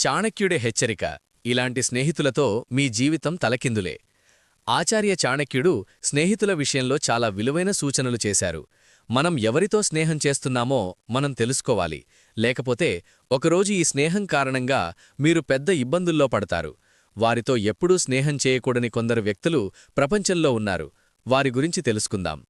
చాణక్యుడి హెచ్చరిక. ఇలాంటి స్నేహితులతో మీ జీవితం తలకిందులే. ఆచార్య చాణక్యుడు స్నేహితుల విషయంలో చాలా విలువైన సూచనలు చేశారు. మనం ఎవరితో స్నేహం చేస్తున్నామో మనం తెలుసుకోవాలి. లేకపోతే ఒకరోజు ఈ స్నేహం కారణంగా మీరు పెద్ద ఇబ్బందుల్లో పడతారు. వారితో ఎప్పుడూ స్నేహం చేయకూడని కొందరు వ్యక్తులు ప్రపంచంలో ఉన్నారు. వారి గురించి తెలుసుకుందాం.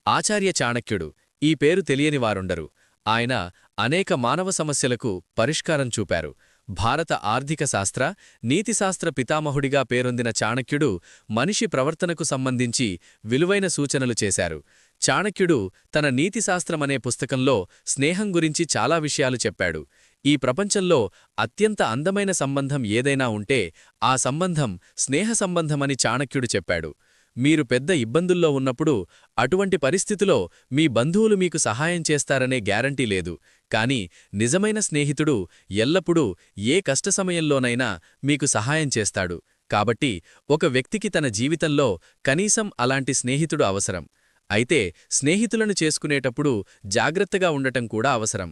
ఆచార్య చాణక్యుడు. ఈ పేరు తెలియని వారుండరు. ఆయన అనేక మానవ సమస్యలకు పరిష్కారం చూపారు. భారత ఆర్థిక శాస్త్ర, నీతిశాస్త్ర పితామహుడిగా పేరొందిన చాణక్యుడు మనిషి ప్రవర్తనకు సంబంధించి విలువైన సూచనలు చేశారు. చాణక్యుడు తన నీతిశాస్త్రమనే పుస్తకంలో స్నేహం గురించి చాలా విషయాలు చెప్పాడు. ఈ ప్రపంచంలో అత్యంత అందమైన సంబంధం ఏదైనా ఉంటే ఆ సంబంధం స్నేహ సంబంధమని చాణక్యుడు చెప్పాడు. మీరు పెద్ద ఇబ్బందుల్లో ఉన్నప్పుడు అటువంటి పరిస్థితిలో మీ బంధువులు మీకు సహాయం చేస్తారనే గ్యారంటీ లేదు. కానీ నిజమైన స్నేహితుడు ఎల్లప్పుడూ ఏ కష్ట సమయంలోనైనా మీకు సహాయం చేస్తాడు. కాబట్టి ఒక వ్యక్తికి తన జీవితంలో కనీసం అలాంటి స్నేహితుడు అవసరం. అయితే స్నేహితులను చేసుకునేటప్పుడు జాగ్రత్తగా ఉండటం కూడా అవసరం.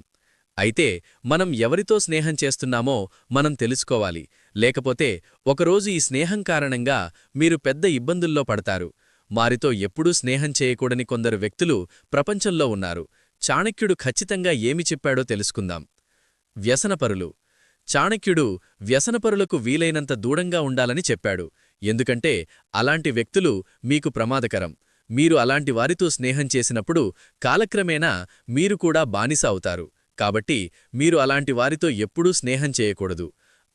అయితే మనం ఎవరితో స్నేహం చేస్తున్నామో మనం తెలుసుకోవాలి. లేకపోతే ఒకరోజు ఈ స్నేహం కారణంగా మీరు పెద్ద ఇబ్బందుల్లో పడతారు. వారితో ఎప్పుడూ స్నేహం చేయకూడని కొందరు వ్యక్తులు ప్రపంచంలో ఉన్నారు. చాణక్యుడు ఖచ్చితంగా ఏమి చెప్పాడో తెలుసుకుందాం. వ్యసనపరులు. చాణక్యుడు వ్యసనపరులకు వీలైనంత దూరంగా ఉండాలని చెప్పాడు. ఎందుకంటే అలాంటి వ్యక్తులు మీకు ప్రమాదకరం. మీరు అలాంటి వారితో స్నేహం చేసినప్పుడు కాలక్రమేణా మీరు కూడా బానిస అవుతారు. కాబట్టి మీరు అలాంటి వారితో ఎప్పుడూ స్నేహం చేయకూడదు.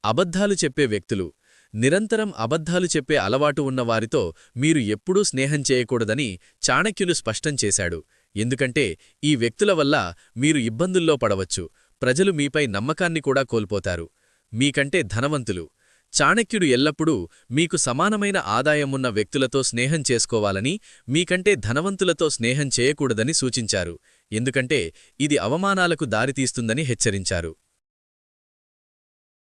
అబద్ధాలు చెప్పే వ్యక్తులు. నిరంతరం అబద్ధాలు చెప్పే అలవాటు ఉన్నవారితో మీరు ఎప్పుడూ స్నేహం చేయకూడదని చాణక్యులు స్పష్టం చేశాడు. ఎందుకంటే ఈ వ్యక్తుల వల్ల మీరు ఇబ్బందుల్లో పడవచ్చు. ప్రజలు మీపై నమ్మకాన్ని కూడా కోల్పోతారు. మీకంటే ధనవంతులు. చాణక్యుడు ఎల్లప్పుడూ మీకు సమానమైన ఆదాయమున్న వ్యక్తులతో స్నేహం చేసుకోవాలని, మీకంటే ధనవంతులతో స్నేహం చేయకూడదని సూచించారు. ఎందుకంటే ఇది అవమానాలకు దారితీస్తుందని హెచ్చరించారు.